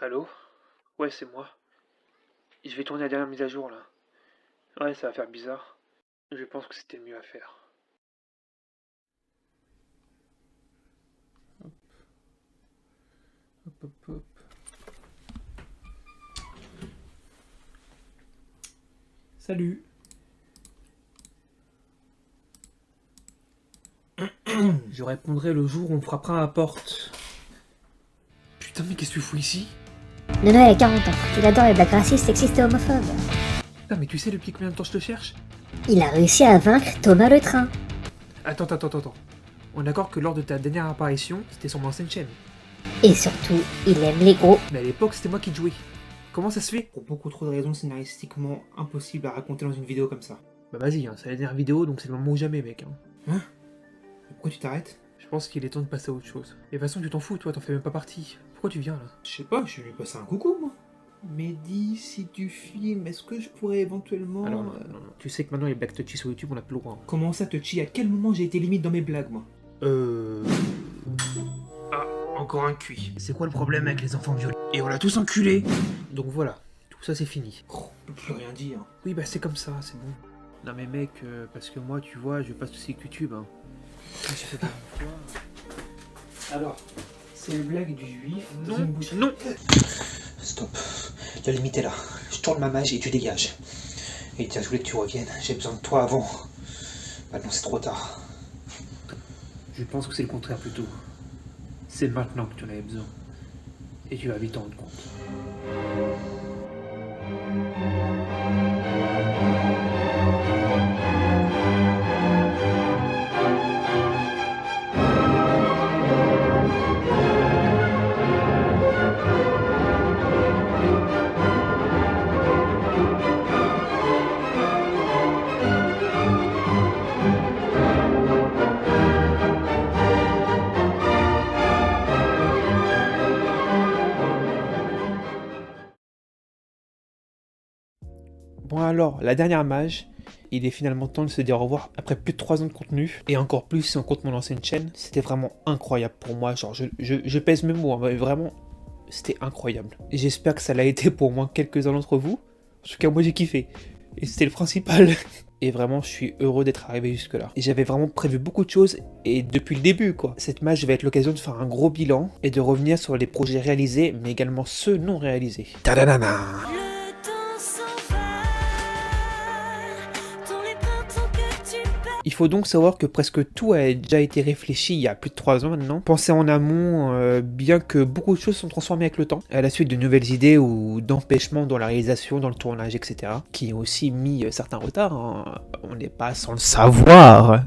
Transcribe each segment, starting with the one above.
Allô? Ouais, c'est moi. Je vais tourner la dernière mise à jour là. Ouais, ça va faire bizarre. Je pense que c'était le mieux à faire. Hop, hop, hop. Salut. Je répondrai le jour où on frappera à la porte. Putain, mais qu'est-ce que tu fous ici? Nono a 40 ans. Il adore les blagues racistes, sexistes et homophobes. Putain, mais tu sais depuis combien de temps je te cherche? Il a réussi à vaincre Thomas le Train. Attends. On est d'accord que lors de ta dernière apparition, c'était sur mon ancienne chaîne. Et surtout, il aime les gros. Mais à l'époque, c'était moi qui te jouais. Comment ça se fait? Pour beaucoup trop de raisons scénaristiquement impossibles à raconter dans une vidéo comme ça. Bah vas-y, hein, c'est la dernière vidéo, donc c'est le moment ou jamais, mec. Hein? Pourquoi tu t'arrêtes? Je pense qu'il est temps de passer à autre chose. Et de toute façon, tu t'en fous, toi, t'en fais même pas partie. Pourquoi tu viens là? Je sais pas, je suis venu passer un coucou, moi. Mais dis, si tu filmes, est-ce que je pourrais éventuellement... Alors, non. Tu sais que maintenant les blagues touchy sur YouTube, on a plus le droit. Comment ça touchy? À quel moment j'ai été limite dans mes blagues, moi? Ah, encore un cuit. C'est quoi le problème avec les enfants violés? Et on l'a tous enculé. Donc voilà, tout ça c'est fini. Oh, on peut plus rien dire. Oui, bah c'est comme ça, c'est bon. Non mais mec, parce que moi, tu vois, je passe aussi avec YouTube, hein. J'ai fait plein de fois. Alors, c'est les blagues du juif. Non. Stop. La limite est là. Je tourne ma mage et tu dégages. Et tiens, je voulais que tu reviennes. J'ai besoin de toi avant. Maintenant, c'est trop tard. Je pense que c'est le contraire plutôt. C'est maintenant que tu en avais besoin. Et tu vas vite t'en rendre compte. Bon alors, la dernière mage, il est finalement temps de se dire au revoir après plus de 3 ans de contenu, et encore plus si on compte mon ancienne chaîne. C'était vraiment incroyable pour moi, genre je pèse mes mots, hein, mais vraiment, c'était incroyable. J'espère que ça l'a été pour au moins quelques-uns d'entre vous. En tout cas, moi j'ai kiffé, et c'était le principal. Et vraiment, je suis heureux d'être arrivé jusque-là. Et j'avais vraiment prévu beaucoup de choses, et depuis le début, quoi. Cette mage va être l'occasion de faire un gros bilan, et de revenir sur les projets réalisés, mais également ceux non réalisés. Tadadana! Il faut donc savoir que presque tout a déjà été réfléchi il y a plus de 3 ans maintenant. Pensé en amont, bien que beaucoup de choses sont transformées avec le temps, à la suite de nouvelles idées ou d'empêchements dans la réalisation, dans le tournage, etc. Qui ont aussi mis certains retards, hein. On n'est pas sans le savoir.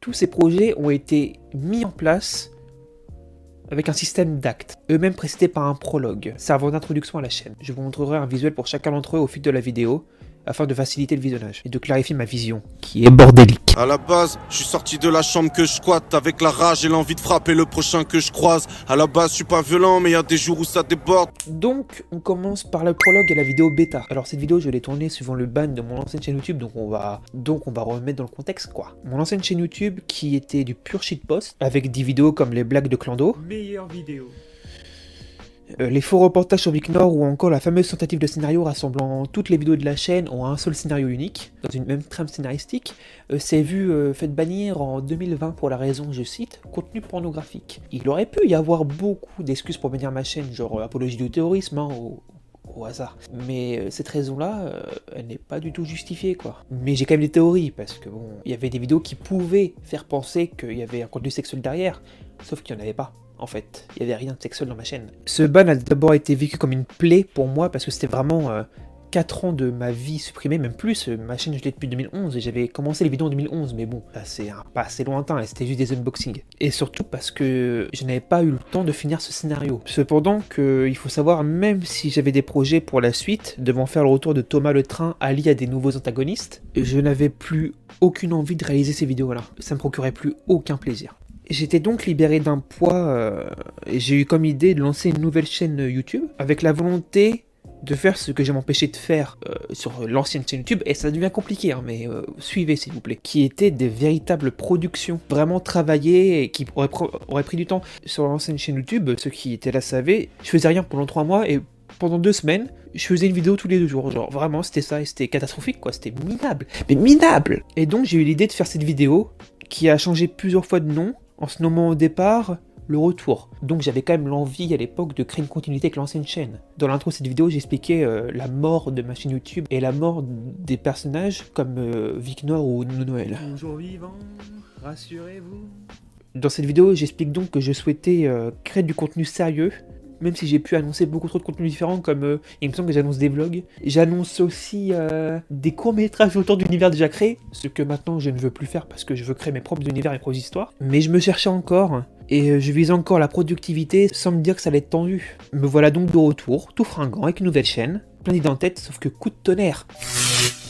Tous ces projets ont été mis en place avec un système d'actes, eux-mêmes précédés par un prologue, servant d'introduction à la chaîne. Je vous montrerai un visuel pour chacun d'entre eux au fil de la vidéo, afin de faciliter le visionnage et de clarifier ma vision, qui est bordélique. À la base, je suis sorti de la chambre que je squatte avec la rage et l'envie de frapper le prochain que je croise. À la base, je suis pas violent, mais y a des jours où ça déborde. Donc, on commence par le prologue et la vidéo bêta. Alors cette vidéo, je l'ai tournée suivant le ban de mon ancienne chaîne YouTube, donc on va remettre dans le contexte, quoi. Mon ancienne chaîne YouTube, qui était du pur shitpost, avec des vidéos comme les blagues de Clando. Meilleure vidéo. Les faux reportages sur Vic Nord ou encore la fameuse tentative de scénario rassemblant toutes les vidéos de la chaîne en un seul scénario unique, dans une même trame scénaristique, s'est vu fait bannir en 2020 pour la raison, je cite, contenu pornographique. Il aurait pu y avoir beaucoup d'excuses pour bannir ma chaîne, genre apologie du terrorisme, hein, au hasard. Mais cette raison-là, elle n'est pas du tout justifiée, quoi. Mais j'ai quand même des théories, parce que bon, il y avait des vidéos qui pouvaient faire penser qu'il y avait un contenu sexuel derrière, sauf qu'il n'y en avait pas. En fait, il n'y avait rien de sexuel dans ma chaîne. Ce ban a d'abord été vécu comme une plaie pour moi parce que c'était vraiment 4 ans de ma vie supprimée, même plus. Ma chaîne, je l'ai depuis 2011 et j'avais commencé les vidéos en 2011, mais bon, là, c'est pas assez lointain et c'était juste des unboxings. Et surtout parce que je n'avais pas eu le temps de finir ce scénario. Cependant, il faut savoir, même si j'avais des projets pour la suite, devant faire le retour de Thomas le Train allié à des nouveaux antagonistes, je n'avais plus aucune envie de réaliser ces vidéos-là. Ça me procurait plus aucun plaisir. J'étais donc libéré d'un poids et j'ai eu comme idée de lancer une nouvelle chaîne YouTube avec la volonté de faire ce que je m'empêchais de faire sur l'ancienne chaîne YouTube, et ça devient compliqué, hein, mais suivez s'il vous plaît, qui étaient des véritables productions, vraiment travaillées, et qui auraient pris du temps. Sur l'ancienne chaîne YouTube, ceux qui étaient là savaient, je faisais rien pendant 3 mois, et pendant 2 semaines, je faisais une vidéo tous les 2 jours, genre vraiment c'était ça, et c'était catastrophique quoi, c'était minable, mais minable. Et donc j'ai eu l'idée de faire cette vidéo, qui a changé plusieurs fois de nom, en se nommant au départ le retour. Donc j'avais quand même l'envie à l'époque de créer une continuité avec l'ancienne chaîne. Dans l'intro de cette vidéo, j'expliquais la mort de ma chaîne YouTube et la mort des personnages comme Vic Noir ou Noël. Toujours vivant, rassurez-vous. Dans cette vidéo, j'explique donc que je souhaitais créer du contenu sérieux, même si j'ai pu annoncer beaucoup trop de contenus différents, comme il me semble que j'annonce des vlogs. J'annonce aussi des courts-métrages autour d'univers déjà créés, ce que maintenant je ne veux plus faire parce que je veux créer mes propres univers et mes propres histoires. Mais je me cherchais encore, et je visais encore la productivité sans me dire que ça allait être tendu. Me voilà donc de retour, tout fringant, avec une nouvelle chaîne, plein d'idées en tête, sauf que coup de tonnerre.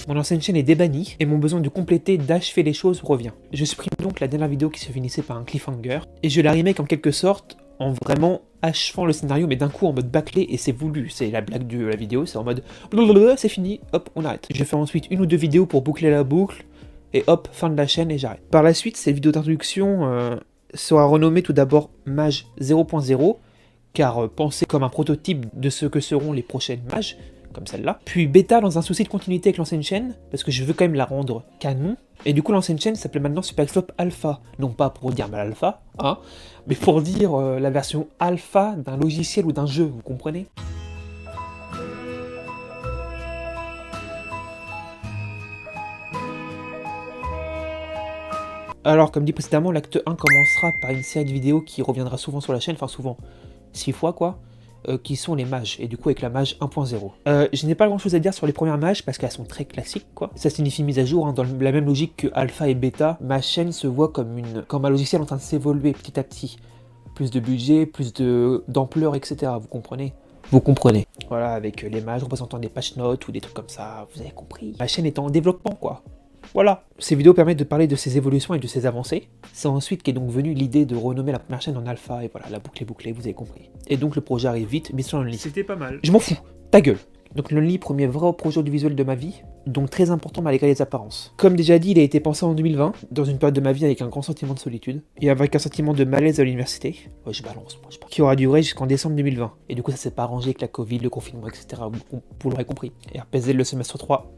Mon ancienne chaîne est débannie, et mon besoin de compléter, d'achever les choses revient. Je supprime donc la dernière vidéo qui se finissait par un cliffhanger, et je la remake en quelque sorte, en vraiment achevant le scénario, mais d'un coup en mode bâclé, et c'est voulu, c'est la blague de la vidéo, c'est en mode blablabla, c'est fini, hop, on arrête. Je fais ensuite 1 ou 2 vidéos pour boucler la boucle, et hop, fin de la chaîne, et j'arrête. Par la suite, cette vidéo d'introduction sera renommée tout d'abord Mage 0.0, car pensée comme un prototype de ce que seront les prochaines Mages, comme celle-là. Puis Bêta dans un souci de continuité avec l'ancienne chaîne, parce que je veux quand même la rendre canon. Et du coup l'ancienne chaîne s'appelait maintenant Super Flop Alpha, non pas pour dire mal alpha, hein, mais pour dire la version alpha d'un logiciel ou d'un jeu, vous comprenez ? Alors comme dit précédemment, l'acte 1 commencera par une série de vidéos qui reviendra souvent sur la chaîne, enfin souvent, 6 fois quoi, qui sont les mages, et du coup avec la mage 1.0. Je n'ai pas grand chose à dire sur les premières mages parce qu'elles sont très classiques quoi. Ça signifie mise à jour, hein, dans la même logique que alpha et bêta. Ma chaîne se voit comme un logiciel en train de s'évoluer petit à petit. Plus de budget, plus d'ampleur, etc. Vous comprenez ? Vous comprenez. Voilà, avec les mages représentant des patch notes ou des trucs comme ça, vous avez compris. Ma chaîne est en développement quoi. Voilà. Ces vidéos permettent de parler de ces évolutions et de ces avancées. C'est ensuite qu'est donc venue l'idée de renommer la première chaîne en alpha, et voilà, la boucle est bouclée, vous avez compris. Et donc le projet arrive vite, Mission Lonely. C'était pas mal. Je m'en fous, ta gueule. Donc Lonely, premier vrai projet audiovisuel de ma vie, donc très important malgré les apparences. Comme déjà dit, il a été pensé en 2020, dans une période de ma vie avec un grand sentiment de solitude, et avec un sentiment de malaise à l'université, ouais je balance, moi je sais pas, qui aura duré jusqu'en décembre 2020. Et du coup ça s'est pas arrangé avec la Covid, le confinement, etc. Vous l'aurez compris. Et RPZ le semestre 3.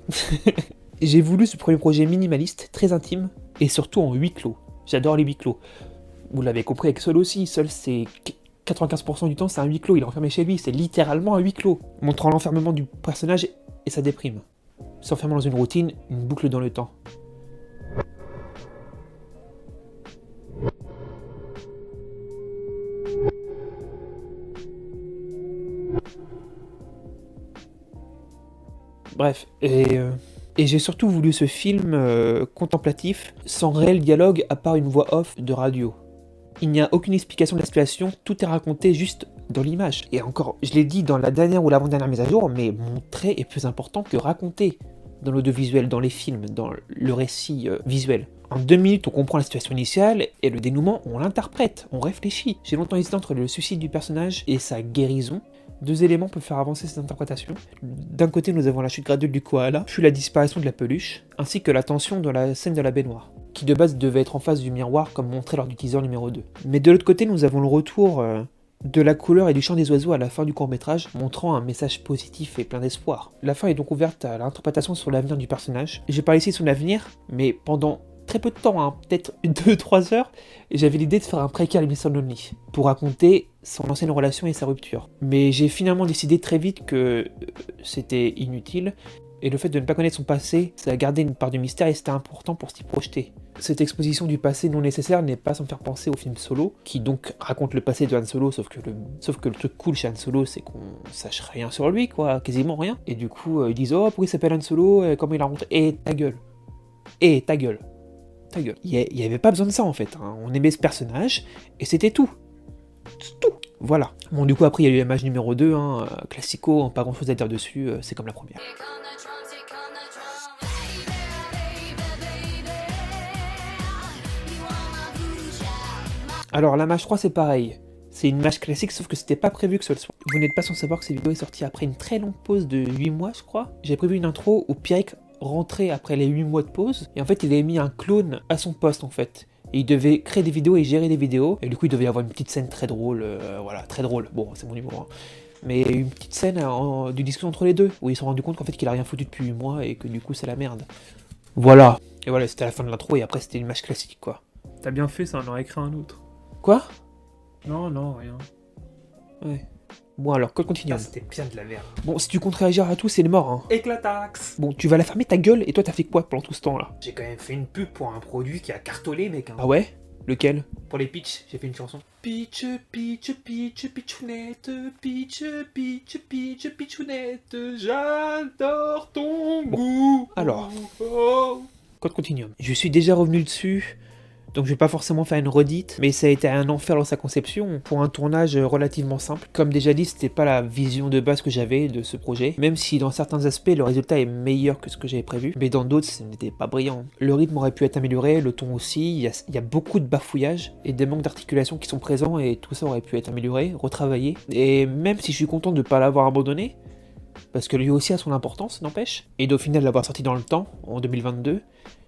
J'ai voulu ce premier projet minimaliste, très intime, et surtout en huis clos. J'adore les huis clos. Vous l'avez compris avec Seul aussi, Seul c'est 95% du temps c'est un huis clos, il est enfermé chez lui, c'est littéralement un huis clos, montrant l'enfermement du personnage et sa déprime. S'enfermant dans une routine, une boucle dans le temps. Bref, et j'ai surtout voulu ce film contemplatif, sans réel dialogue à part une voix off de radio. Il n'y a aucune explication de la situation, tout est raconté juste dans l'image. Et encore, je l'ai dit dans la dernière ou l'avant-dernière mise à jour, mais montrer est plus important que raconter dans l'audiovisuel, dans les films, dans le récit visuel. En 2 minutes, on comprend la situation initiale, et le dénouement, on l'interprète, on réfléchit. J'ai longtemps hésité entre le suicide du personnage et sa guérison. 2 éléments peuvent faire avancer cette interprétation. D'un côté, nous avons la chute graduelle du koala, puis la disparition de la peluche, ainsi que la tension dans la scène de la baignoire, qui de base devait être en face du miroir comme montré lors du teaser numéro 2. Mais de l'autre côté, nous avons le retour de la couleur et du chant des oiseaux à la fin du court-métrage, montrant un message positif et plein d'espoir. La fin est donc ouverte à l'interprétation sur l'avenir du personnage. Je parle ici de son avenir, mais pendant très peu de temps, hein, peut-être 2-3 heures, j'avais l'idée de faire un préquel à Mission Lonely, pour raconter son ancienne relation et sa rupture. Mais j'ai finalement décidé très vite que c'était inutile, et le fait de ne pas connaître son passé, ça a gardé une part de mystère et c'était important pour s'y projeter. Cette exposition du passé non nécessaire n'est pas sans faire penser au film Solo, qui donc raconte le passé de Han Solo, sauf que le truc cool chez Han Solo, c'est qu'on sache rien sur lui, quoi, quasiment rien. Et du coup, ils disent « Oh, pourquoi il s'appelle Han Solo, comment il a rencontré... » Et ta gueule. Et ta gueule. Ta gueule. Il n'y avait pas besoin de ça, en fait. Hein. On aimait ce personnage, et c'était tout. C'est tout. Voilà. Bon, du coup, après, il y a eu la mage numéro 2, hein, classico, hein, pas grand chose à dire dessus, c'est comme la première. Alors, la mage 3, c'est pareil. C'est une image classique, sauf que c'était pas prévu que ce le soit. Vous n'êtes pas sans savoir que cette vidéo est sortie après une très longue pause de 8 mois, je crois. J'ai prévu une intro où Pierrick rentrait après les 8 mois de pause, et en fait il avait mis un clone à son poste en fait. Et il devait créer des vidéos et gérer des vidéos, et du coup il devait y avoir une petite scène très drôle, voilà, très drôle, bon c'est mon humour, hein. Mais une petite scène de discussion entre les deux, où ils se sont rendus compte qu'en fait qu'il a rien foutu depuis 8 mois, et que du coup c'est la merde. Voilà. Et voilà, c'était la fin de l'intro, et après c'était une image classique quoi. T'as bien fait, ça en aurait écrit un autre. Quoi? Non, non, rien. Ouais. Bon alors, code continuum. C'était bien de la merde. Bon, si tu comptes réagir à tout, c'est le mort, hein. Éclataxe. Bon, tu vas la fermer ta gueule, et toi t'as fait quoi pendant tout ce temps-là? J'ai quand même fait une pub pour un produit qui a cartolé, mec. Hein. Ah ouais? Lequel? Pour les pitchs, j'ai fait une chanson. Pitch, pitch, pitch, pitchounette, pitch, pitch, pitch, pitchounette, j'adore ton goût. Alors. Oh. Code continuum. Je suis déjà revenu dessus, donc je vais pas forcément faire une redite, mais ça a été un enfer dans sa conception, pour un tournage relativement simple. Comme déjà dit, c'était pas la vision de base que j'avais de ce projet, même si dans certains aspects le résultat est meilleur que ce que j'avais prévu, mais dans d'autres ce n'était pas brillant. Le rythme aurait pu être amélioré, le ton aussi, il y a beaucoup de bafouillages et des manques d'articulation qui sont présents, et tout ça aurait pu être amélioré, retravaillé, et même si je suis content de ne pas l'avoir abandonné, parce que lui aussi a son importance, n'empêche, et d'au final l'avoir sorti dans le temps, en 2022,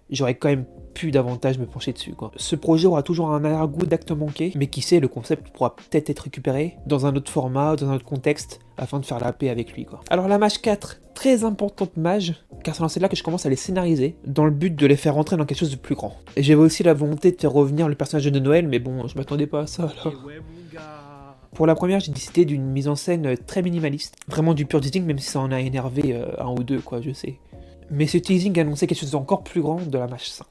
j'aurais quand même pu davantage me pencher dessus, quoi. Ce projet aura toujours un arrière-goût d'acte manqué, mais qui sait, le concept pourra peut-être être récupéré dans un autre format, dans un autre contexte, afin de faire la paix avec lui, quoi. Alors la mage 4, très importante mage, car c'est dans celle-là que je commence à les scénariser, dans le but de les faire rentrer dans quelque chose de plus grand. Et j'avais aussi la volonté de faire revenir le personnage de Noël, mais bon, je m'attendais pas à ça, là. Ouais, mon gars. Pour la première, j'ai décidé d'une mise en scène très minimaliste, vraiment du pur teasing, même si ça en a énervé un ou deux, quoi, je sais. Mais ce teasing annonçait quelque chose d'encore plus grand de la mage 5.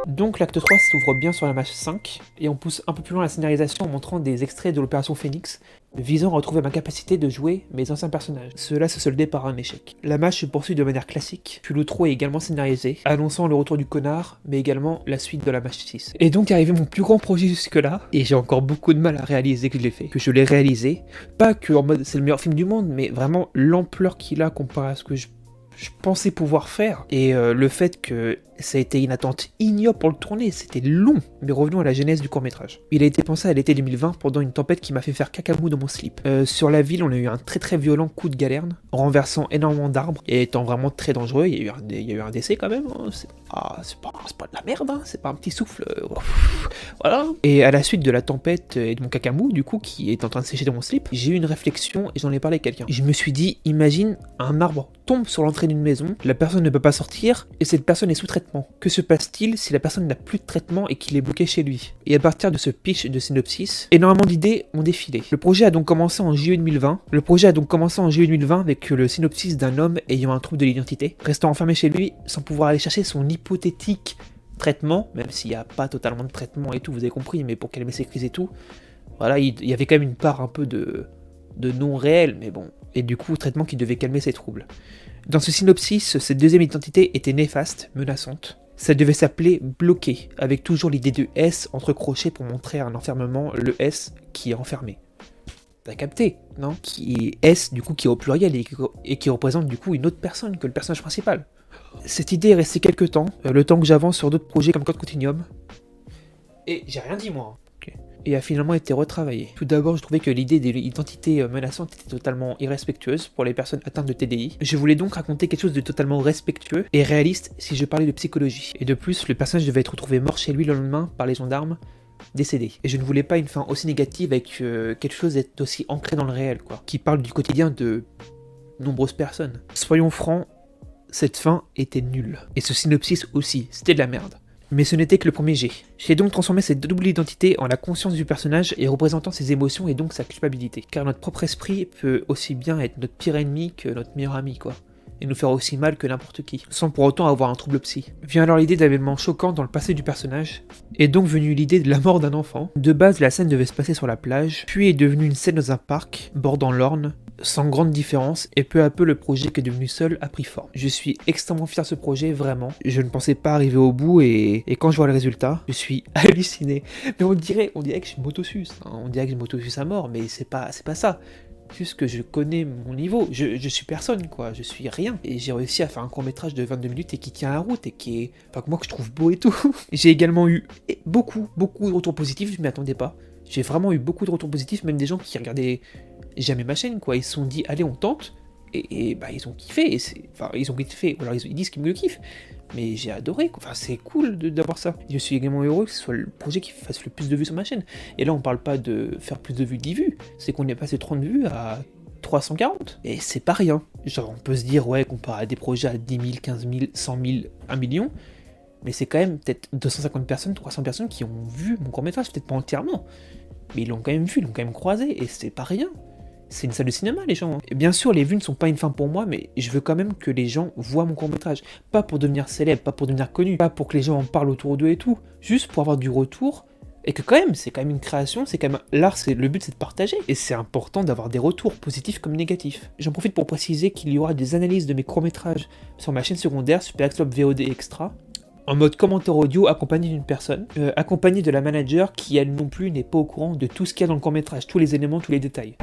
Donc l'acte 3 s'ouvre bien sur la mage 5, et on pousse un peu plus loin la scénarisation en montrant des extraits de l'opération Phoenix, visant à retrouver ma capacité de jouer mes anciens personnages. Cela se soldait par un échec. La mage se poursuit de manière classique, puis l'outro est également scénarisé, annonçant le retour du connard, mais également la suite de la mage 6. Et donc arrivé mon plus grand projet jusque-là, et j'ai encore beaucoup de mal à réaliser que je l'ai fait, que je l'ai réalisé, pas que en mode c'est le meilleur film du monde, mais vraiment l'ampleur qu'il a comparé à ce que je pensais pouvoir faire, et le fait que ça a été une attente ignoble pour le tourner, c'était long. Mais revenons à la genèse du court-métrage. Il a été pensé à l'été 2020 pendant une tempête qui m'a fait faire cacamou dans mon slip. Sur la ville, on a eu un très violent coup de galerne, renversant énormément d'arbres et étant vraiment très dangereux. Il y a eu un décès quand même, hein. C'est pas de la merde, hein. C'est pas un petit souffle. Voilà. Et à la suite de la tempête et de mon cacamou, du coup, qui est en train de sécher dans mon slip, j'ai eu une réflexion et j'en ai parlé à quelqu'un. Je me suis dit, imagine, un arbre tombe sur l'entrée d'une maison, la personne ne peut pas sortir et cette personne est sous traitement. Que se passe-t-il si la personne n'a plus de traitement et qu'il est bloqué chez lui? Et à partir de ce pitch de synopsis, énormément d'idées ont défilé. Le projet a donc commencé en juillet 2020. Avec le synopsis d'un homme ayant un trouble de l'identité, restant enfermé chez lui sans pouvoir aller chercher son hypothétique traitement, même s'il n'y a pas totalement de traitement et tout, vous avez compris, mais pour calmer ses crises et tout. Voilà, il y avait quand même une part un peu de non réel, mais bon. Et du coup, traitement qui devait calmer ses troubles. Dans ce synopsis, cette deuxième identité était néfaste, menaçante. Ça devait s'appeler Bloqué, avec toujours l'idée de S entre crochets pour montrer un enfermement, le S qui est enfermé. T'as capté, non? Qui est S, du coup, qui est au pluriel et qui représente du coup une autre personne que le personnage principal. Cette idée est restée quelques temps, le temps que j'avance sur d'autres projets comme Code Continuum. Et j'ai rien dit, moi. Et a finalement été retravaillé. Tout d'abord, je trouvais que l'idée de l'identité menaçante était totalement irrespectueuse pour les personnes atteintes de TDI. Je voulais donc raconter quelque chose de totalement respectueux et réaliste si je parlais de psychologie. Et de plus, le personnage devait être retrouvé mort chez lui le lendemain par les gendarmes, décédé. Et je ne voulais pas une fin aussi négative avec quelque chose d'être aussi ancré dans le réel, quoi. Qui parle du quotidien de nombreuses personnes. Soyons francs, cette fin était nulle. Et ce synopsis aussi, c'était de la merde. Mais ce n'était que le premier jet. J'ai donc transformé cette double identité en la conscience du personnage et représentant ses émotions et donc sa culpabilité. Car notre propre esprit peut aussi bien être notre pire ennemi que notre meilleur ami, quoi. Et nous faire aussi mal que n'importe qui, sans pour autant avoir un trouble psy. Vient alors l'idée d'un événement choquant dans le passé du personnage, est donc venue l'idée de la mort d'un enfant. De base, la scène devait se passer sur la plage, puis est devenue une scène dans un parc, bordant l'Orne, sans grande différence, et peu à peu le projet qui est devenu seul a pris forme. Je suis extrêmement fier de ce projet, vraiment. Je ne pensais pas arriver au bout, et quand je vois le résultat, je suis halluciné. Mais on dirait que je m'autosuce, hein. On dirait que je m'autosuce à mort, mais c'est pas ça. Juste que je connais mon niveau. Je suis personne, quoi. Je suis rien. Et j'ai réussi à faire un court-métrage de 22 minutes et qui tient la route et qui est... Enfin, que moi, que je trouve beau et tout. J'ai également eu beaucoup de retours positifs. Je m'y attendais pas. J'ai vraiment eu beaucoup de retours positifs, même des gens qui regardaient jamais ma chaîne, quoi. Ils se sont dit, allez, on tente. Et bah, ils ont kiffé. Enfin, ils ont kiffé. Ou alors, ils disent qu'ils me le kiffent. Mais j'ai adoré, quoi. Enfin, c'est cool d'avoir ça. Je suis également heureux que ce soit le projet qui fasse le plus de vues sur ma chaîne. Et là, on parle pas de faire plus de vues, 10 vues. C'est qu'on est passé 30 vues à 340. Et c'est pas rien. Genre, on peut se dire, ouais, comparé à des projets à 10 000, 15 000, 100 000, 1 million. Mais c'est quand même peut-être 250 personnes, 300 personnes qui ont vu mon court-métrage. Peut-être pas entièrement. Mais ils l'ont quand même vu, ils l'ont quand même croisé. Et c'est pas rien. C'est une salle de cinéma, les gens. Et bien sûr, les vues ne sont pas une fin pour moi, mais je veux quand même que les gens voient mon court-métrage. Pas pour devenir célèbre, pas pour devenir connu, pas pour que les gens en parlent autour d'eux et tout. Juste pour avoir du retour. Et que quand même, c'est quand même une création, c'est quand même... L'art, le but, c'est de partager. Et c'est important d'avoir des retours, positifs comme négatifs. J'en profite pour préciser qu'il y aura des analyses de mes courts-métrages sur ma chaîne secondaire, Super Club VOD Extra, en mode commentaire audio accompagné d'une personne, accompagné de la manager qui, elle non plus, n'est pas au courant de tout ce qu'il y a dans le court-métrage, tous les éléments, tous les détails.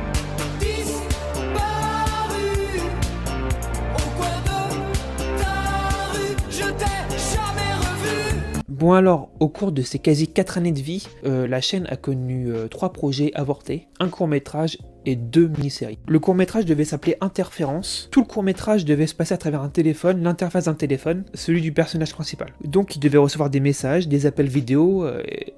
Bon alors, au cours de ces quasi 4 années de vie, la chaîne a connu 3 projets avortés, un court-métrage et 2 mini-séries. Le court-métrage devait s'appeler Interférence. Tout le court-métrage devait se passer à travers un téléphone, l'interface d'un téléphone, celui du personnage principal. Donc il devait recevoir des messages, des appels vidéo,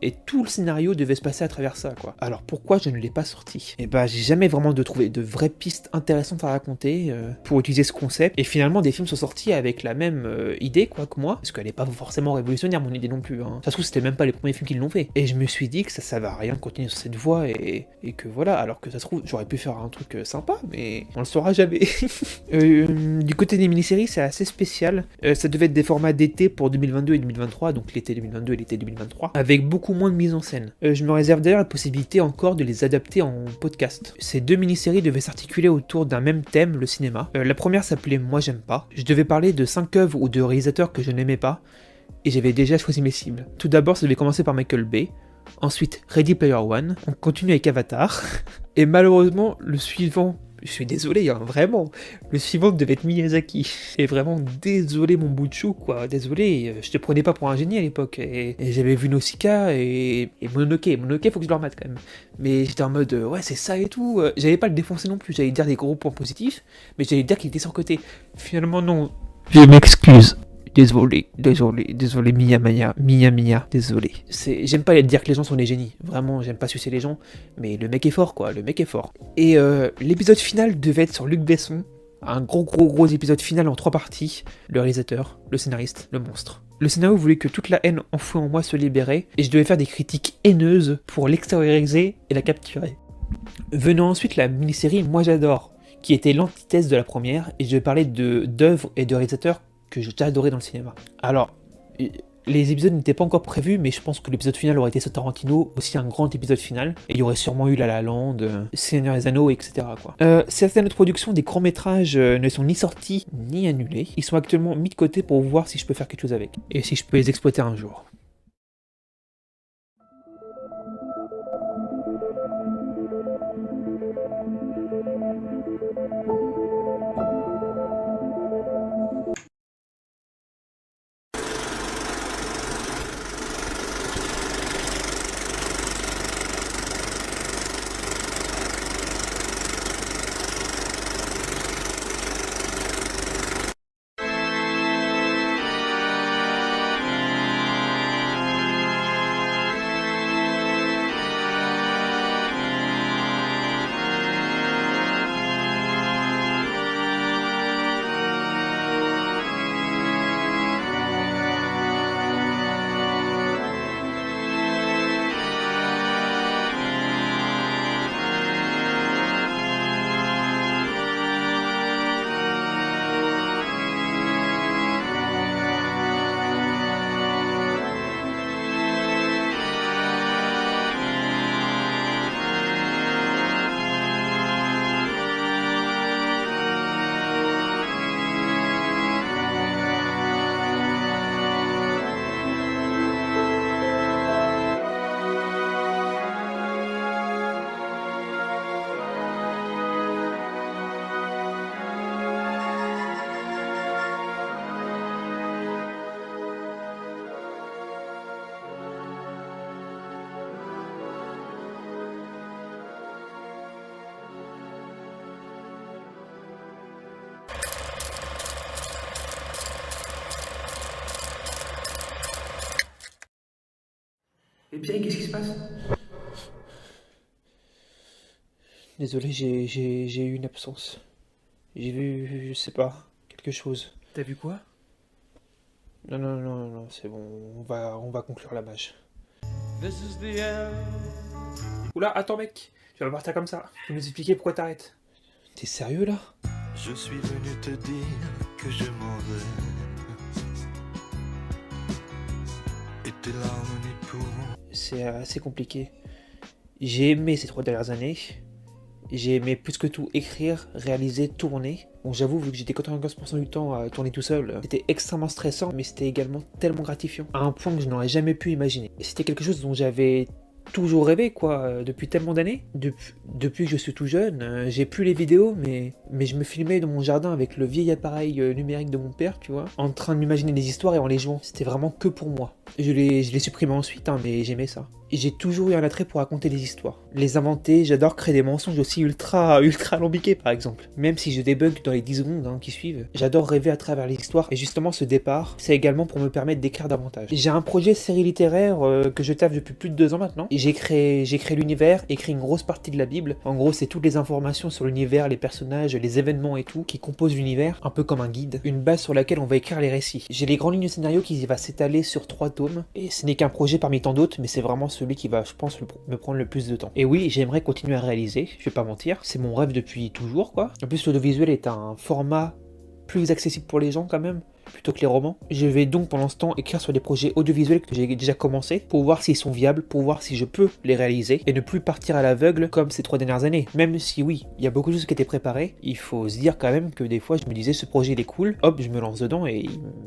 et tout le scénario devait se passer à travers ça, quoi. Alors pourquoi je ne l'ai pas sorti? Eh bah j'ai jamais vraiment trouvé de vraies pistes intéressantes à raconter pour utiliser ce concept, et finalement des films sont sortis avec la même idée, quoi, que moi, parce qu'elle n'est pas forcément révolutionnaire, mon idée non plus, hein. Ça se trouve c'était même pas les premiers films qui l'ont fait. Et je me suis dit que ça servait à rien de continuer sur cette voie, et que voilà, alors que ça se trouve, j'aurais pu faire un truc sympa, mais on le saura jamais. Du côté des mini-séries, c'est assez spécial. Ça devait être des formats d'été pour 2022 et 2023, donc l'été 2022 et l'été 2023, avec beaucoup moins de mise en scène. Je me réserve d'ailleurs la possibilité encore de les adapter en podcast. Ces 2 mini-séries devaient s'articuler autour d'un même thème, le cinéma. La première s'appelait Moi j'aime pas. Je devais parler de 5 œuvres ou de réalisateurs que je n'aimais pas, et j'avais déjà choisi mes cibles. Tout d'abord, ça devait commencer par Michael Bay. Ensuite, Ready Player One, on continue avec Avatar, et malheureusement, le suivant, je suis désolé, hein, vraiment, le suivant devait être Miyazaki, et vraiment désolé mon bout de chou, quoi, désolé, je te prenais pas pour un génie à l'époque, et j'avais vu Nausicaa et Mononoke, faut que je le remette quand même, mais j'étais en mode, ouais c'est ça et tout, j'allais pas le défoncer non plus, j'allais dire des gros points positifs, mais j'allais dire qu'il était surcoté, finalement non, je m'excuse. Désolé, Mia, désolé. J'aime pas dire que les gens sont des génies, vraiment, j'aime pas sucer les gens, mais le mec est fort, quoi, le mec est fort. Et l'épisode final devait être sur Luc Besson, un gros épisode final en 3 parties, le réalisateur, le scénariste, le monstre. Le scénario voulait que toute la haine enfouie en moi se libérait, et je devais faire des critiques haineuses pour l'extérioriser et la capturer. Venant ensuite la mini-série Moi j'adore, qui était l'antithèse de la première, et je devais parler d'œuvres et de réalisateurs que j'ai adoré dans le cinéma. Alors, les épisodes n'étaient pas encore prévus, mais je pense que l'épisode final aurait été sur Tarantino, aussi un grand épisode final, et il y aurait sûrement eu La La Land, Seigneur des Anneaux, etc. quoi. Certaines autres productions des courts-métrages ne sont ni sorties ni annulées. Ils sont actuellement mis de côté pour voir si je peux faire quelque chose avec, et si je peux les exploiter un jour. Pierre, qu'est-ce qui se passe? Désolé, j'ai eu une absence. J'ai vu, je sais pas, quelque chose. T'as vu quoi? Non, c'est bon, on va conclure la mage. Oula, attends mec, tu vas pas partir comme ça. Tu vas nous expliquer pourquoi t'arrêtes. T'es sérieux là? Je suis venu te dire que je m'en vais. Et tes larmes n'y pourront. C'est assez compliqué. J'ai aimé ces 3 dernières années. J'ai aimé plus que tout écrire, réaliser, tourner. Bon, j'avoue, vu que j'étais 95% du temps à tourner tout seul, c'était extrêmement stressant, mais c'était également tellement gratifiant, à un point que je n'aurais jamais pu imaginer. C'était quelque chose dont j'avais toujours rêvé, quoi, depuis tellement d'années. Depuis que je suis tout jeune, j'ai plus les vidéos, mais je me filmais dans mon jardin avec le vieil appareil numérique de mon père, tu vois, en train de m'imaginer des histoires et en les jouant. C'était vraiment que pour moi. Je l'ai supprimé ensuite, hein, mais j'aimais ça. Et j'ai toujours eu un attrait pour raconter des histoires. Les inventer, j'adore créer des mensonges aussi ultra alambiqués, par exemple. Même si je débug dans les 10 secondes qui suivent, j'adore rêver à travers les histoires. Et justement, ce départ, c'est également pour me permettre d'écrire davantage. J'ai un projet série littéraire que je taffe depuis plus de 2 ans maintenant. Et j'ai créé l'univers, écrit une grosse partie de la Bible. En gros, c'est toutes les informations sur l'univers, les personnages, les événements et tout, qui composent l'univers, un peu comme un guide. Une base sur laquelle on va écrire les récits. J'ai les grandes lignes de scénario qui va s'étaler sur 3 tomes. Et ce n'est qu'un projet parmi tant d'autres, mais c'est vraiment celui qui va, je pense, me prendre le plus de temps. Et oui, j'aimerais continuer à réaliser, je vais pas mentir, c'est mon rêve depuis toujours, quoi. En plus, l'audiovisuel est un format plus accessible pour les gens, quand même, plutôt que les romans. Je vais donc, pour l'instant, écrire sur des projets audiovisuels que j'ai déjà commencé, pour voir s'ils sont viables, pour voir si je peux les réaliser, et ne plus partir à l'aveugle comme ces 3 dernières années. Même si, oui, il y a beaucoup de choses qui étaient préparées, il faut se dire quand même que des fois, je me disais, ce projet, il est cool, hop, je me lance dedans, et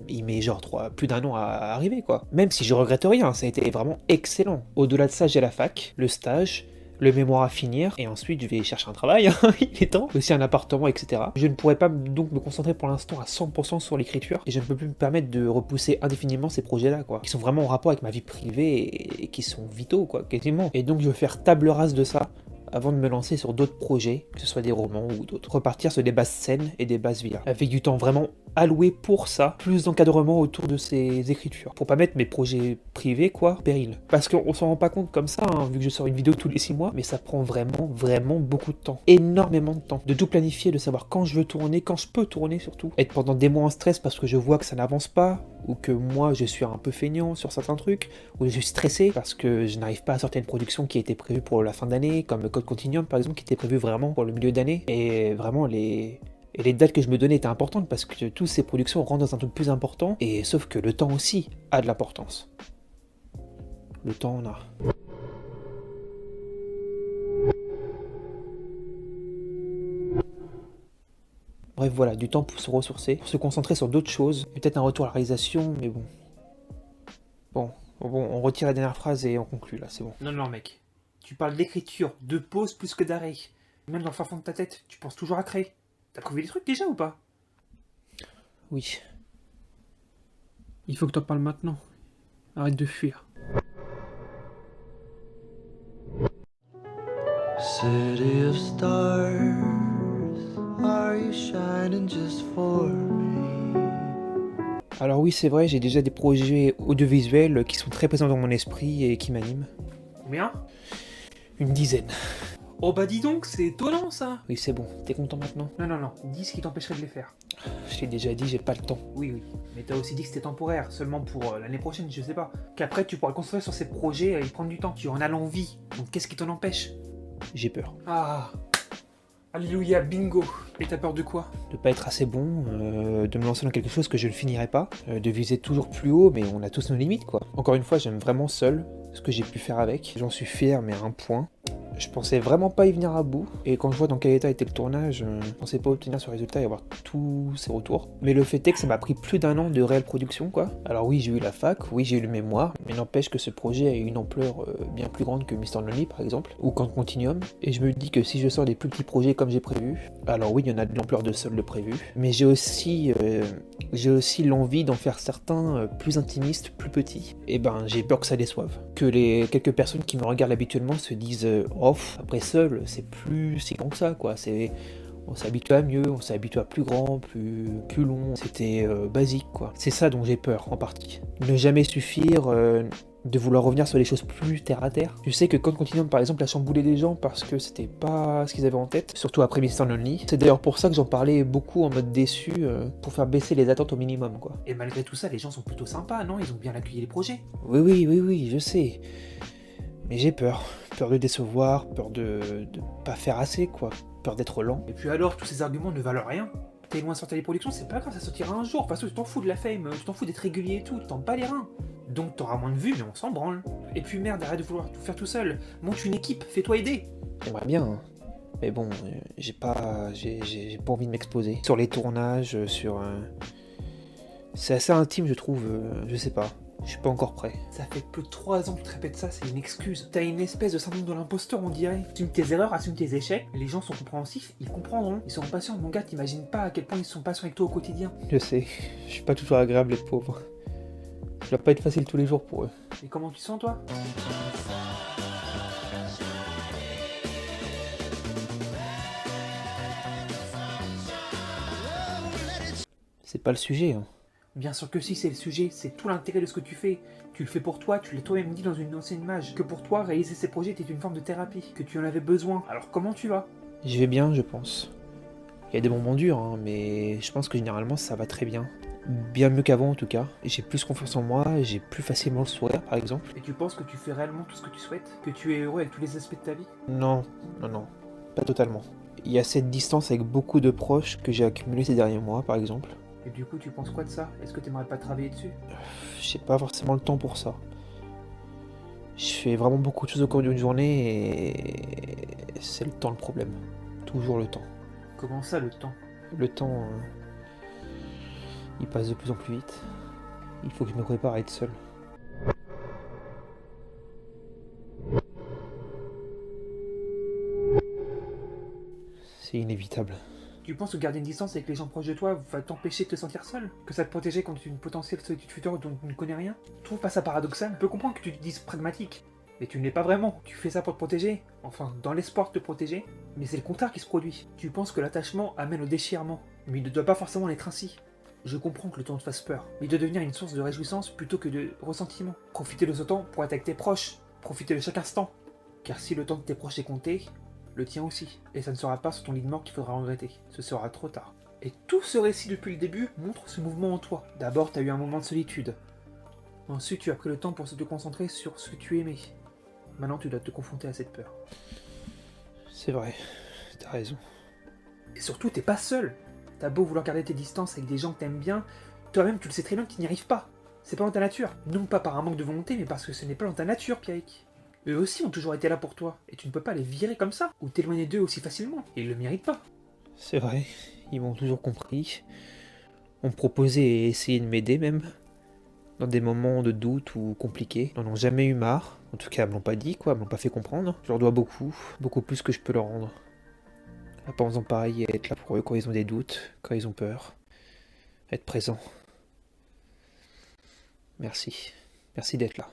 il met genre plus d'1 an à arriver, quoi. Même si je regrette rien, ça a été vraiment excellent. Au-delà de ça, j'ai la fac, le stage, le mémoire à finir, et ensuite je vais chercher un travail, il est temps, aussi un appartement, etc. Je ne pourrais pas donc me concentrer pour l'instant à 100% sur l'écriture, et je ne peux plus me permettre de repousser indéfiniment ces projets-là, quoi, qui sont vraiment en rapport avec ma vie privée, et qui sont vitaux, quoi, quasiment. Et donc je vais faire table rase de ça, avant de me lancer sur d'autres projets, que ce soit des romans ou d'autres. Repartir sur des bases saines et des bases VR, avec du temps vraiment alloué pour ça, plus d'encadrement autour de ces écritures, pour pas mettre mes projets privés, quoi, péril. Parce qu'on s'en rend pas compte comme ça, vu que je sors une vidéo tous les 6 mois, mais ça prend vraiment beaucoup de temps. Énormément de temps. De tout planifier, de savoir quand je veux tourner, quand je peux tourner surtout. Être pendant des mois en stress parce que je vois que ça n'avance pas, ou que moi je suis un peu feignant sur certains trucs, ou je suis stressé parce que je n'arrive pas à sortir une production qui a été prévue pour la fin d'année, comme Code Continuum par exemple, qui était prévu vraiment pour le milieu d'année, et vraiment les dates que je me donnais étaient importantes parce que toutes ces productions rentrent dans un truc plus important, et sauf que le temps aussi a de l'importance. Le temps on a. Bref, voilà, du temps pour se ressourcer, pour se concentrer sur d'autres choses, peut-être un retour à la réalisation, mais bon. Bon, on retire la dernière phrase et on conclut là, c'est bon. Non mec, tu parles d'écriture, de pause plus que d'arrêt. Même dans le fin fond de ta tête, tu penses toujours à créer. T'as trouvé des trucs déjà ou pas? Oui. Il faut que t'en parles maintenant. Arrête de fuir. City of stars, are you shining just for me? Alors oui, c'est vrai, j'ai déjà des projets audiovisuels qui sont très présents dans mon esprit et qui m'animent. Combien? Une dizaine. Oh bah dis donc, c'est étonnant ça. Oui, c'est bon, t'es content maintenant? Non, dis ce qui t'empêcherait de les faire. Je t'ai déjà dit, j'ai pas le temps. Oui, mais t'as aussi dit que c'était temporaire, seulement pour l'année prochaine, je sais pas. Qu'après tu pourras concentrer sur ces projets et y prendre du temps. Tu en as l'envie, donc qu'est-ce qui t'en empêche? J'ai peur. Ah, alléluia, bingo. Et t'as peur de quoi? De pas être assez bon, de me lancer dans quelque chose que je ne finirai pas, de viser toujours plus haut, mais on a tous nos limites, quoi. Encore une fois, j'aime vraiment seul ce que j'ai pu faire avec. J'en suis fier, mais à un point. Je pensais vraiment pas y venir à bout, et quand je vois dans quel état était le tournage, je pensais pas obtenir ce résultat et avoir tous ces retours. Mais le fait est que ça m'a pris plus d'1 an de réelle production, quoi. Alors oui, j'ai eu la fac, oui, j'ai eu le mémoire, mais n'empêche que ce projet a eu une ampleur bien plus grande que Mr. Lonely, par exemple, ou Code Continuum, et je me dis que si je sors des plus petits projets comme j'ai prévu, alors oui, il y en a de l'ampleur de seul de prévu, mais j'ai aussi l'envie d'en faire certains plus intimistes, plus petits, et ben j'ai peur que ça déçoive. Que les quelques personnes qui me regardent habituellement se disent off, après seul, c'est plus si grand que ça, quoi. On s'est habitué à mieux, on s'est habitué à plus grand, plus long, c'était basique, quoi. C'est ça dont j'ai peur, en partie. Ne jamais suffire, de vouloir revenir sur les choses plus terre à terre. Tu sais que quand Continuum par exemple a chamboulé les gens parce que c'était pas ce qu'ils avaient en tête, surtout après Mr. Lonely, c'est d'ailleurs pour ça que j'en parlais beaucoup en mode déçu, pour faire baisser les attentes au minimum quoi. Et malgré tout ça, les gens sont plutôt sympas, non? Ils ont bien accueilli les projets. Oui, je sais. Mais j'ai peur. Peur de décevoir, peur de pas faire assez quoi, peur d'être lent. Et puis alors, tous ces arguments ne valent rien. T'es loin de sortir les productions, c'est pas grave, ça sortira un jour. Parce que tu t'en fous de la fame, tu t'en fous d'être régulier et tout, tu t'en bats les reins. Donc t'auras moins de vues, mais on s'en branle. Et puis merde, arrête de vouloir tout faire tout seul. Monte une équipe, fais-toi aider. J'aimerais bien, hein. Mais bon, j'ai pas envie de m'exposer. Sur les tournages, sur... C'est assez intime je trouve, je sais pas. Je suis pas encore prêt. Ça fait plus de 3 ans que tu te répètes ça, c'est une excuse. T'as une espèce de syndrome de l'imposteur, on dirait. Assume tes erreurs, assume tes échecs. Les gens sont compréhensifs, ils comprendront. Ils seront patients. Mon gars, t'imagines pas à quel point ils sont patients avec toi au quotidien. Je sais, je suis pas toujours agréable les pauvres. Ça doit pas être facile tous les jours pour eux. Et comment tu sens, toi? C'est pas le sujet, hein. Bien sûr que si, c'est le sujet, c'est tout l'intérêt de ce que tu fais. Tu le fais pour toi, tu l'as toi-même dit dans une ancienne image. Que pour toi, réaliser ces projets était une forme de thérapie, que tu en avais besoin. Alors comment tu vas? Je vais bien, je pense. Il y a des moments durs, hein, mais je pense que généralement ça va très bien. Bien mieux qu'avant en tout cas. J'ai plus confiance en moi, j'ai plus facilement le sourire par exemple. Et tu penses que tu fais réellement tout ce que tu souhaites? Que tu es heureux avec tous les aspects de ta vie? Non, pas totalement. Il y a cette distance avec beaucoup de proches que j'ai accumulé ces derniers mois par exemple. Et du coup, tu penses quoi de ça? Est-ce que t'aimerais pas travailler dessus? J'ai pas forcément le temps pour ça. Je fais vraiment beaucoup de choses au cours d'une journée et c'est le temps le problème. Toujours le temps. Comment ça, le temps? Le temps, il passe de plus en plus vite. Il faut que je me prépare à être seul. C'est inévitable. Tu penses que garder une distance avec les gens proches de toi va t'empêcher de te sentir seul? Que ça te protégeait contre une potentielle solitude future dont tu ne connais rien? Tu trouves pas ça paradoxal? Je peux comprendre que tu te dises pragmatique, mais tu ne l'es pas vraiment. Tu fais ça pour te protéger, enfin dans l'espoir de te protéger, mais c'est le contraire qui se produit. Tu penses que l'attachement amène au déchirement, mais il ne doit pas forcément l'être ainsi. Je comprends que le temps te fasse peur, mais il doit devenir une source de réjouissance plutôt que de ressentiment. Profiter de ce temps pour être avec tes proches, profiter de chaque instant. Car si le temps de tes proches est compté, le tien aussi. Et ça ne sera pas sur ton lit de mort qu'il faudra regretter. Ce sera trop tard. Et tout ce récit depuis le début montre ce mouvement en toi. D'abord, tu as eu un moment de solitude. Ensuite, tu as pris le temps pour te concentrer sur ce que tu aimais. Maintenant, tu dois te confronter à cette peur. C'est vrai, t'as raison. Et surtout, t'es pas seul. T'as beau vouloir garder tes distances avec des gens que t'aimes bien, toi-même tu le sais très bien que tu n'y arrives pas. C'est pas dans ta nature. Non pas par un manque de volonté, mais parce que ce n'est pas dans ta nature, Pierrick. Eux aussi ont toujours été là pour toi, et tu ne peux pas les virer comme ça, ou t'éloigner d'eux aussi facilement. Ils le méritent pas. C'est vrai, ils m'ont toujours compris. On me proposait et essayé de m'aider même. Dans des moments de doute ou compliqués. Ils n'en ont jamais eu marre. En tout cas, ils me l'ont pas dit, quoi, ils me l'ont pas fait comprendre. Je leur dois beaucoup, beaucoup plus que je peux leur rendre. À pas en faisant pareil et être là pour eux quand ils ont des doutes, quand ils ont peur. Être présent. Merci. Merci d'être là.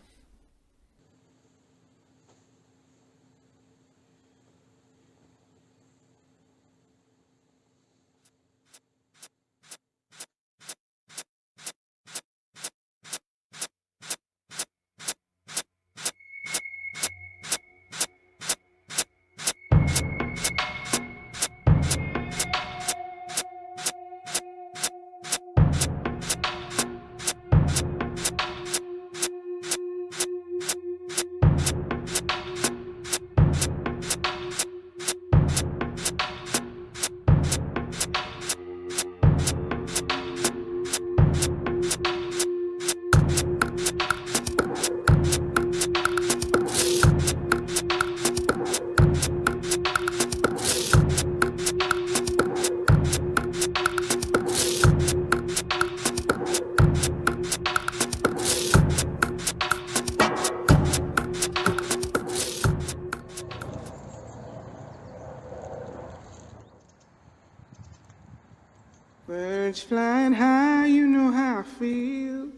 Birds flying high, you know how I feel.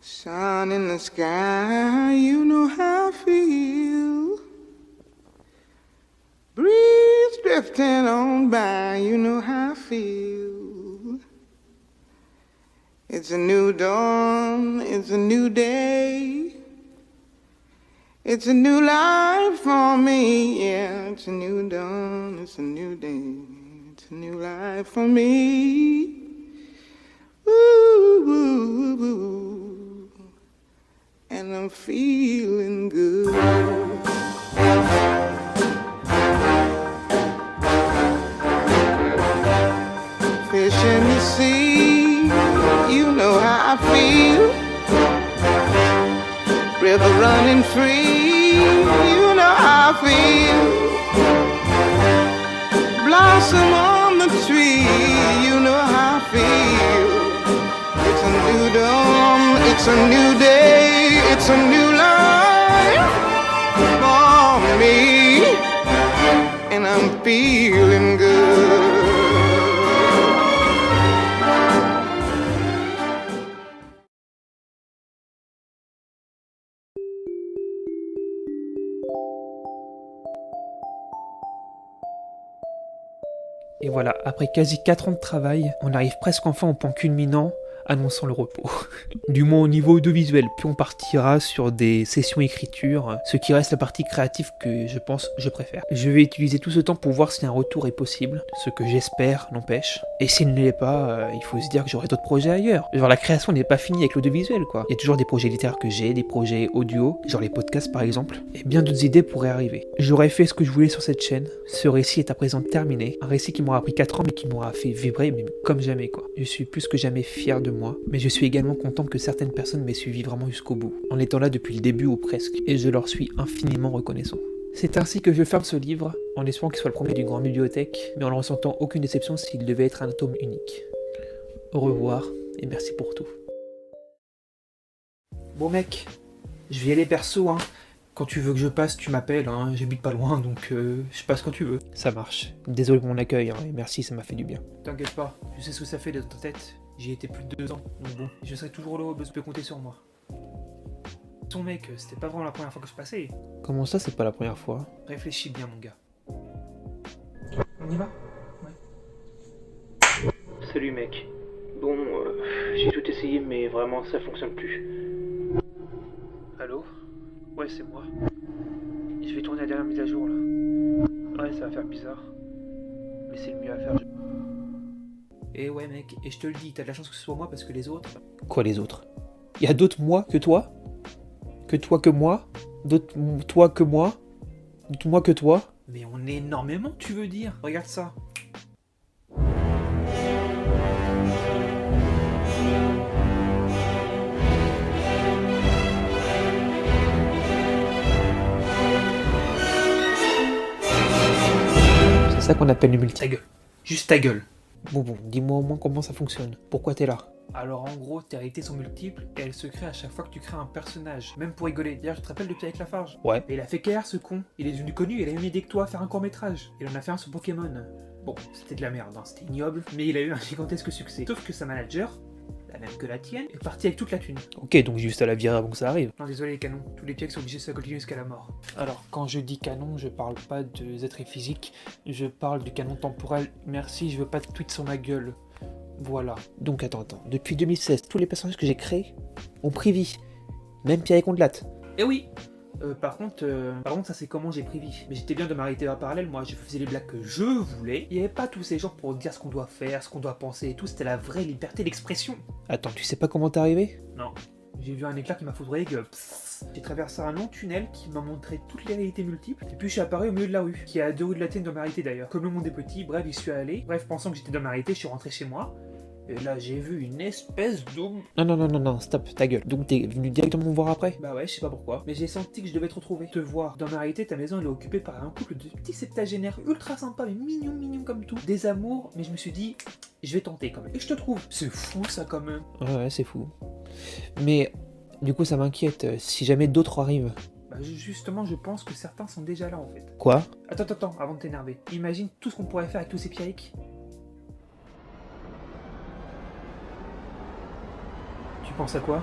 Sun in the sky, you know how I feel. Breeze drifting on by, you know how I feel. It's a new dawn, it's a new day. It's a new life for me, yeah. It's a new dawn, it's a new day. It's a new life for me. Ooh, ooh, ooh. And I'm feeling good. Fish in the sea, you know how I feel. River running free, you know how I feel. Blossom on the tree, you know how I feel. It's a new dawn, it's a new day, it's a new life for me. And I'm feeling good. Et voilà, après quasi 4 ans de travail, on arrive presque enfin au point culminant, annonçant le repos. Du moins au niveau audiovisuel, puis on partira sur des sessions écriture, ce qui reste la partie créative que je pense je préfère. Je vais utiliser tout ce temps pour voir si un retour est possible, ce que j'espère n'empêche. Et s'il ne l'est pas, il faut se dire que j'aurai d'autres projets ailleurs. Genre la création n'est pas finie avec l'audiovisuel quoi. Il y a toujours des projets littéraires que j'ai, des projets audio, genre les podcasts par exemple, et bien d'autres idées pourraient arriver. J'aurais fait ce que je voulais sur cette chaîne, ce récit est à présent terminé, un récit qui m'aura pris 4 ans mais qui m'aura fait vibrer mais comme jamais quoi. Je suis plus que jamais fier de moi, mais je suis également content que certaines personnes m'aient suivi vraiment jusqu'au bout, en étant là depuis le début ou presque, et je leur suis infiniment reconnaissant. C'est ainsi que je ferme ce livre, en espérant qu'il soit le premier d'une grande bibliothèque, mais en ne ressentant aucune déception s'il devait être un tome unique. Au revoir, et merci pour tout. Bon mec, je vais y aller perso, hein. Quand tu veux que je passe, tu m'appelles, hein. J'habite pas loin, donc je passe quand tu veux. Ça marche. Désolé pour mon accueil, hein, et merci, ça m'a fait du bien. T'inquiète pas, je sais ce que ça fait d'être dans ta tête. J'y étais plus de 2 ans, donc bon, je serai toujours là, tu peux compter sur moi. Ton mec, c'était pas vraiment la première fois que je passais. Comment ça, c'est pas la première fois? Réfléchis bien, mon gars. On y va? Ouais. Salut mec. Bon, j'ai tout essayé, mais vraiment, ça fonctionne plus. Allô? Ouais, c'est moi. Je vais tourner la dernière mise à jour, là. Ouais, ça va faire bizarre. Mais c'est le mieux à faire. Et ouais, mec, et je te le dis, t'as de la chance que ce soit moi parce que les autres... Quoi les autres? Y a d'autres moi que toi? Que toi que moi? D'autres toi que moi? D'autres moi que toi? Mais on est énormément, tu veux dire? Regarde ça. C'est ça qu'on appelle le multi. Ta gueule. Juste ta gueule. Bon, dis-moi au moins comment ça fonctionne. Pourquoi t'es là? Alors en gros, tes réalités sont multiples et elles se créent à chaque fois que tu crées un personnage. Même pour rigoler. D'ailleurs, je te rappelle de Pierre avec Lafarge. Ouais. Et il a fait KR ce con. Il est devenu connu, il a eu une idée que toi à faire un court-métrage. Il en a fait un sur Pokémon. Bon, c'était de la merde, hein, c'était ignoble, mais il a eu un gigantesque succès. Sauf que sa manager, la même que la tienne, est partie avec toute la thune. Ok, donc juste à la virer avant que ça arrive. Non, désolé les canons, tous les pieds sont obligés de se continuer jusqu'à la mort. Alors, quand je dis canon, je parle pas de êtres physiques, je parle du canon temporel. Merci, je veux pas de tweet sur ma gueule. Voilà. Donc attends. Depuis 2016, tous les personnages que j'ai créés ont pris vie. Même Pierre et Condelat. Eh oui. Par contre, ça c'est comment j'ai pris vie. Mais j'étais bien de m'arrêter en parallèle, moi je faisais les blagues que je voulais. Il y avait pas tous ces gens pour dire ce qu'on doit faire, ce qu'on doit penser et tout, c'était la vraie liberté d'expression. Attends, tu sais pas comment t'es arrivé? Non. J'ai vu un éclair qui m'a foudroyé que... J'ai traversé un long tunnel qui m'a montré toutes les réalités multiples, et puis je suis apparu au milieu de la rue, qui est à 2 rues de la tienne dans ma réalité d'ailleurs. Comme le monde est petit, bref, j'y suis allé. Bref, pensant que j'étais dans ma réalité, je suis rentré chez moi. Et là, j'ai vu une espèce d'homme. Non, stop, ta gueule. Donc t'es venu directement me voir après? Bah ouais, je sais pas pourquoi. Mais j'ai senti que je devais te retrouver. Te voir. Dans ma réalité, ta maison elle est occupée par un couple de petits septagénaires ultra sympas, mais mignons comme tout. Des amours, mais je me suis dit, je vais tenter quand même. Et je te trouve. C'est fou ça quand même. Ouais, c'est fou. Mais du coup, ça m'inquiète. Si jamais d'autres arrivent. Bah justement, je pense que certains sont déjà là en fait. Quoi? Attends, avant de t'énerver. Imagine tout ce qu'on pourrait faire avec tous ces pierriques. Tu penses à quoi?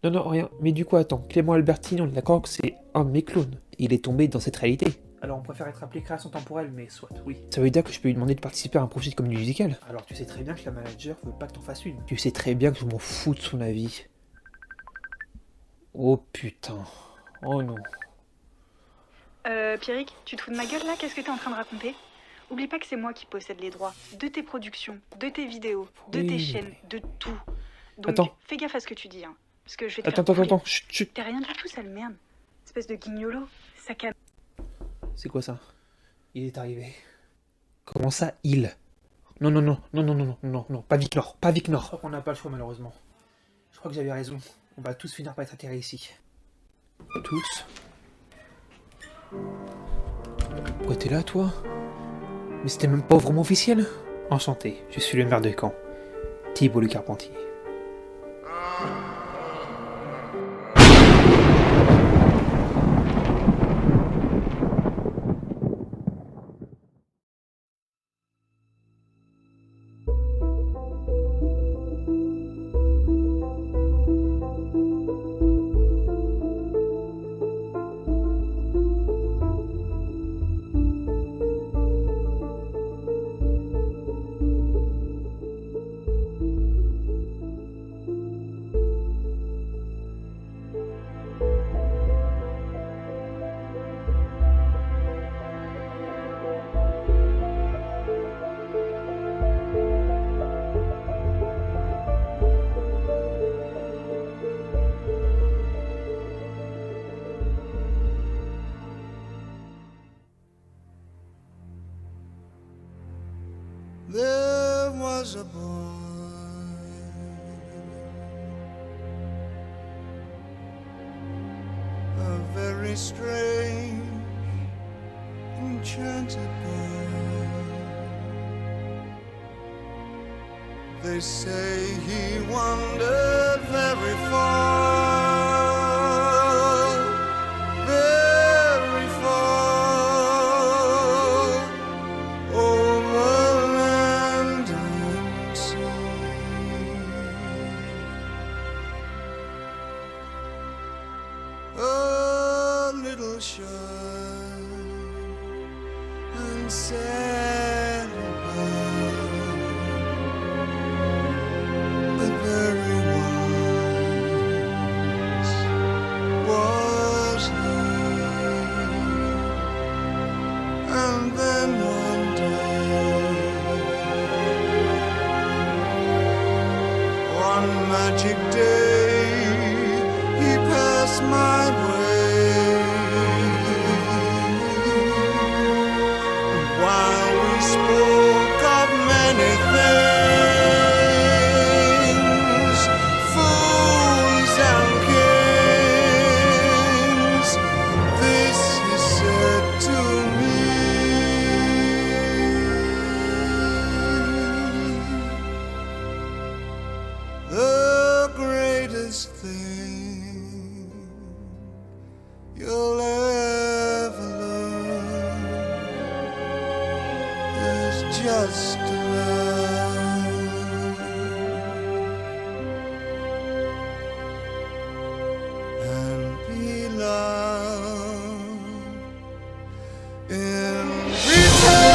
Non, non, rien. Mais du coup, attends. Clément Albertine, on est d'accord que c'est un de mes clones. Il est tombé dans cette réalité. Alors on préfère être appelé création temporelle, mais soit, oui. Ça veut dire que je peux lui demander de participer à un projet de comédie musicale. Alors tu sais très bien que la manager veut pas que t'en fasses une. Tu sais très bien que je m'en fous de son avis. Oh putain. Oh non. Pierrick, tu te fous de ma gueule là? Qu'est-ce que t'es en train de raconter? Oublie pas que c'est moi qui possède les droits de tes productions, de tes vidéos, de Oui. tes chaînes, de tout. Donc Attends. fais gaffe à ce que tu dis, hein. Parce que je vais te Attends, faire attends, couler. attends. Chut, chut. T'es rien du tout, sale merde. Espèce de guignolo, sac à... C'est quoi ça? Il est arrivé. Comment ça, il? Non, non, non, non, non, non, non, non, non, pas Vicnor, pas Je Vicnor. crois qu'on n'a pas le choix malheureusement. Je crois que j'avais raison. On va tous finir par être atterrés ici. Tous. Pourquoi t'es là, toi? Mais c'était même pas vraiment officiel. Enchanté, je suis le maire de Caen. Thibault le Carpentier. There was a boy, a very strange, enchanted boy. They say he wandered very far, very far, over land and sea. A little shy and sad about, but very wise was he. And then one day, one magic day, he passed my way. And while we spoke of many things, fools and kings, this he said to me: the greatest thing you'll ever learn is just to love and be loved in return.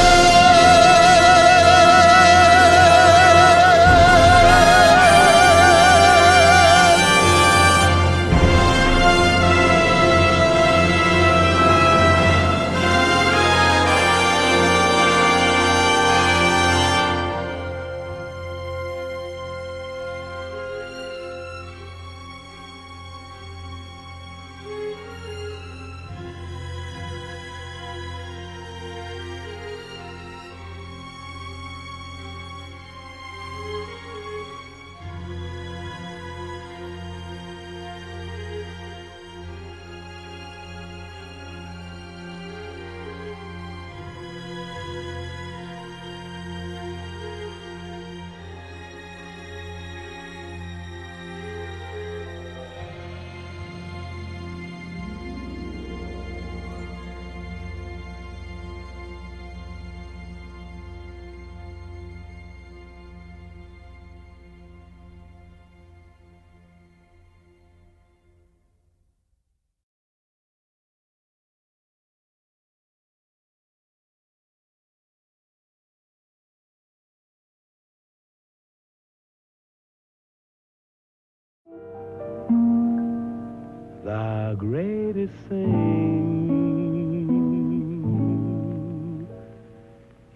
The greatest thing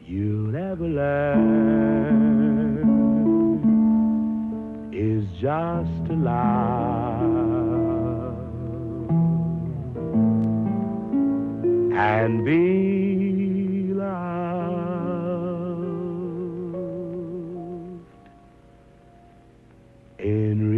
you'll ever learn is just to love and be loved in